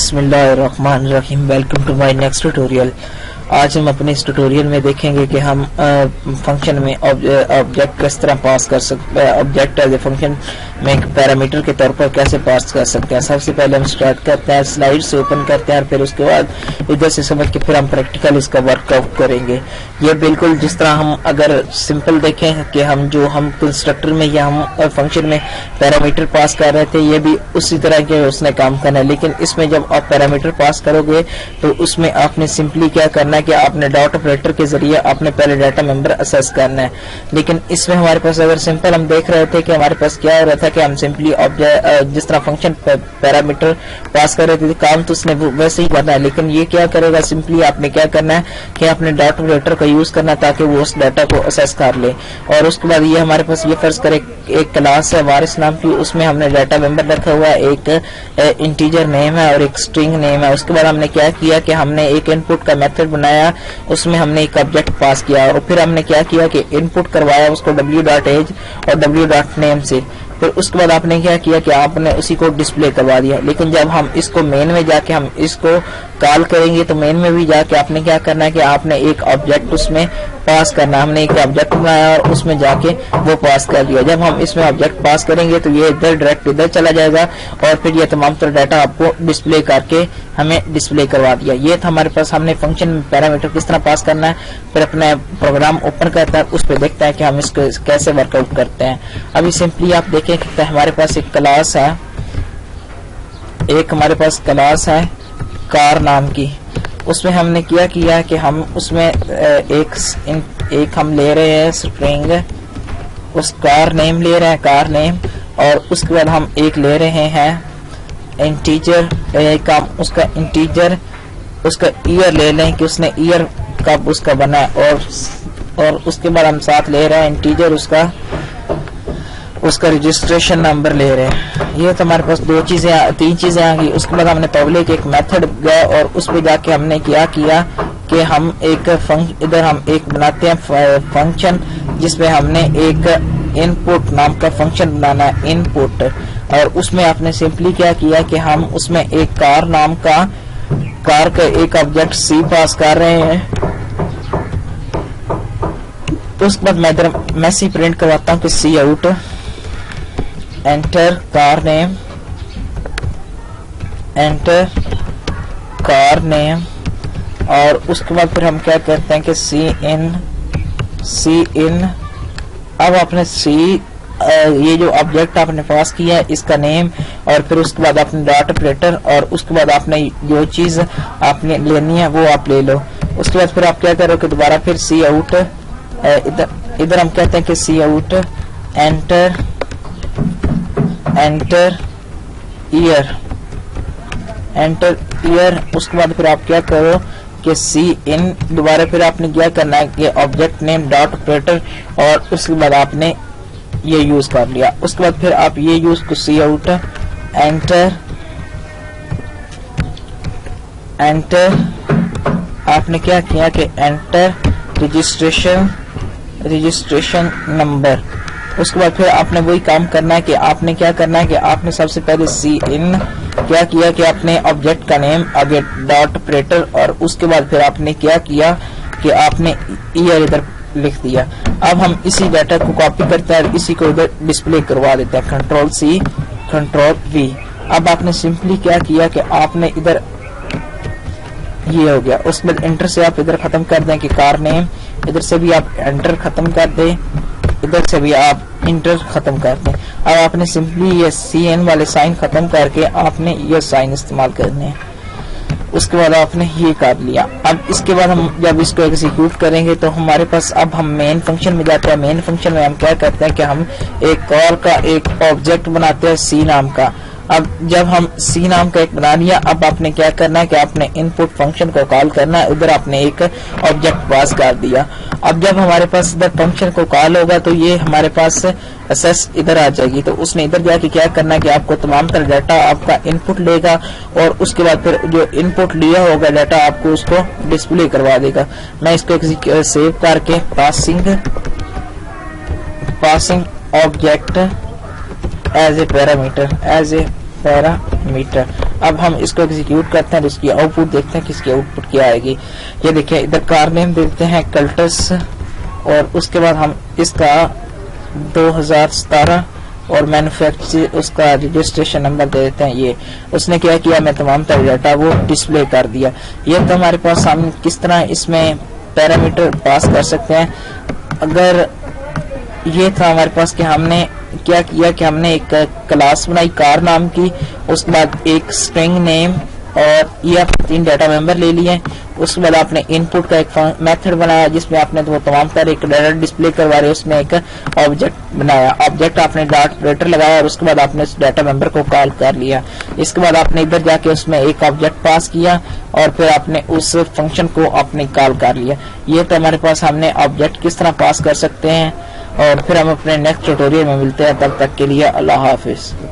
बिस्मिल्लाहिर्रहमानिर्रहीम। Welcome to my next tutorial. आज हम अपने इस ट्यूटोरियल में देखेंगे कि हम फंक्शन में ऑब्जेक्ट किस तरह पास कर सकते हैं, ऑब्जेक्ट एज ए फंक्शन में एक पैरामीटर के तौर पर कैसे पास कर सकते हैं। सबसे पहले हम स्टार्ट करते हैं, स्लाइड से ओपन करते हैं और फिर उसके बाद इधर से समझ के फिर हम प्रैक्टिकल इसका वर्कआउट करेंगे। ये बिल्कुल जिस तरह हम अगर सिंपल देखें कि हम कंस्ट्रक्टर में या हम फंक्शन में पैरामीटर पास कर रहे थे, ये भी उसी तरह के उसने काम करना है। लेकिन इसमें जब आप पैरामीटर पास करोगे तो उसमें आपने सिंपली क्या करना है कि आपने डॉट ऑपरेटर के जरिए आपने पहले डाटा मेंबर असेस करना है। लेकिन इसमें हमारे पास अगर सिंपल हम देख रहे थे कि हमारे पास क्या हो रहा था कि हम सिंपली जिस तरह फंक्शन पैरामीटर पास कर रहे थे काम तो उसने वैसे ही करना है। लेकिन ये क्या करेगा, सिंपली आपने क्या करना है कि आपने डॉट ऑपरेटर का यूज करना ताकि वो उस डाटा को असेस कर ले। और उसके बाद ये हमारे पास ये फर्ज करे एक क्लास है वारिस नाम की, उसमें हमने डाटा मेंबर रखा हुआ है, एक इंटीजर नेम है और एक स्ट्रिंग नेम है। उसके बाद हमने क्या किया कि हमने एक इनपुट का मेथड बनाया, उसमें हमने एक ऑब्जेक्ट पास किया और फिर हमने क्या किया कि इनपुट करवाया उसको w.age और w.name से। फिर उसके बाद आपने क्या किया कि आपने उसी को डिस्प्ले करवा दिया। लेकिन जब हम इसको मेन में जाके हम इसको कॉल करेंगे तो मेन में भी जाके आपने क्या करना है कि आपने एक ऑब्जेक्ट उसमें पास करना। हमने एक ऑब्जेक्ट बनाया और उसमें जाके वो पास कर दिया। जब हम इसमें ऑब्जेक्ट पास करेंगे तो ये इधर डायरेक्ट इधर चला जाएगा और फिर ये तमाम तरह डाटा आपको डिस्प्ले करके हमें डिस्प्ले करवा दिया। ये था हमारे पास, हमने फंक्शन में पैरामीटर किस तरह पास करना है। फिर अपना प्रोग्राम ओपन करता है, उस पर देखता है कि हम इसको कैसे वर्कआउट करते हैं। अभी सिंपली आप देखें कि हमारे पास एक क्लास है, कार नाम की। उसमें हमने क्या किया कि हम उसमें एक हम ले रहे हैं स्ट्रिंग, उस कार नेम ले रहे हैं, कार नेम, और उसके बाद हम एक ले रहे हैं इंटीजर, उसका इंटीजर उसका ईयर ले लें कि उसने ईयर कब उसका बना है, और उसके बाद हम साथ ले रहे हैं इंटीजर उसका रजिस्ट्रेशन नंबर ले रहे हैं। ये तो हमारे पास तीन चीजें आ गई। उसके बाद हमने पब्लिक एक मेथड गए और उस पे जाके हमने क्या किया कि हम इधर हम एक बनाते हैं फंक्शन जिसमें हमने एक इनपुट नाम का फंक्शन बनाना है, इनपुट। और उसमें आपने सिंपली क्या किया कि हम उसमें एक कार का एक ऑब्जेक्ट सी पास कर रहे हैं। तो उसके बाद मैं इधर मैसेज प्रिंट करवाता हूँ कि सी आउट एंटर कार नेम, और उसके बाद फिर हम क्या करते हैं कि सी इन। अब आपने ये जो ऑब्जेक्ट आपने पास किया है इसका नेम, और फिर उसके बाद आपने डॉट ऑपरेटर, और उसके बाद आपने जो चीज आपने लेनी है वो आप ले लो। उसके बाद फिर आप क्या करो कि दोबारा फिर सी आउट, इधर हम कहते हैं कि सी आउट एंटर ईयर। उसके बाद फिर आप क्या करो कि सी इन, दोबारा फिर आपने क्या करना है कि ऑब्जेक्ट नेम डॉट ऑपरेटर, और उसके बाद आपने ये यूज कर लिया। उसके बाद फिर आप ये यूज को सी आउट एंटर आपने क्या किया कि एंटर रजिस्ट्रेशन नंबर। उसके बाद फिर आपने वही काम करना है कि आपने क्या करना है कि आपने सबसे पहले सी इन क्या किया कि आपने ऑब्जेक्ट का नेम आगे डॉट ऑपरेटर, और उसके बाद फिर आपने क्या किया कि आपने ईयर इधर लिख दिया। अब हम इसी डाटा को कॉपी करते हैं और इसी को इधर डिस्प्ले करवा देते हैं, कंट्रोल सी कंट्रोल वी। अब आपने सिंपली क्या किया कि आपने इधर ये हो गया। उसके बाद एंटर से आप इधर खत्म कर दें कि कार नेम, इधर से भी आप एंटर खत्म कर दें, इधर से भी आप इंटर खत्म कर दें। अब आपने सिंपली ये CN वाले साइन खत्म करके आपने ये साइन इस्तेमाल करने हैं। उसके बाद आपने ये कर लिया। अब इसके बाद हम जब इसको एग्जीक्यूट करेंगे तो हमारे पास, अब हम मेन फंक्शन में जाते हैं। मेन फंक्शन में हम क्या करते हैं कि हम एक कॉल का एक ऑब्जेक्ट बनाते हैं सी नाम का। अब जब हम सी नाम का एक बना लिया, अब आपने क्या करना है कि आपने इनपुट फंक्शन को कॉल करना है, उधर आपने एक ऑब्जेक्ट पास कर दिया। अब जब हमारे पास इधर फंक्शन को कॉल होगा तो ये हमारे पास असेस इधर आ जाएगी। तो उसने इधर जाके क्या करना है कि आपको तमाम तरह डाटा आपका इनपुट लेगा और उसके बाद फिर जो इनपुट लिया होगा डाटा आपको उसको डिस्प्ले करवा देगा। मैं इसको सेव करके passing object as a parameter اب ہم اس کو ایگزیکیوٹ کرتے ہیں، اس کی آؤٹ پٹ دیکھتے ہیں کہ اس کی آؤٹ پٹ کیا آئے گی. یہ دیکھیں ادھر کار نیم دیکھتے ہیں کلٹس، اور اس کے بعد ہم اس کا 2017 اور مینوفیکچر اس کا رجسٹریشن نمبر دے دیتے ہیں. یہ اس نے کیا کیا، میں تمام تر ڈیٹا وہ ڈسپلے کر دیا. یہ تو ہمارے پاس ہم کس طرح اس میں پیرامیٹر پاس کر سکتے ہیں. اگر یہ تھا ہمارے پاس کہ ہم نے کیا کیا کہ ہم نے ایک کلاس بنائی کار نام کی، اس کے بعد ایک اسٹرنگ نیم، اور یہ آپ 3 ڈیٹا ممبر لے لیے. اس کے بعد آپ نے ان پٹ کا ایک میتھڈ بنایا جس میں آپ نے وہ تمام تر ایک ڈیٹا ڈسپلے کروا رہے، اس میں ایک آبجیکٹ بنایا. آبجیکٹ آپ نے ڈاٹ آپریٹر لگایا اور اس کے بعد آپ نے اس ڈیٹا ممبر کو کال کر لیا. اس کے بعد آپ نے ادھر جا کے اس میں ایک آبجیکٹ پاس کیا اور پھر آپ نے اس فنکشن کو آپ نے کال کر لیا. یہ تو ہمارے پاس ہم نے آبجیکٹ کس طرح پاس کر سکتے ہیں، اور پھر ہم اپنے نیکسٹ ٹیوٹوریل میں ملتے ہیں. تب تک کے لیے اللہ حافظ.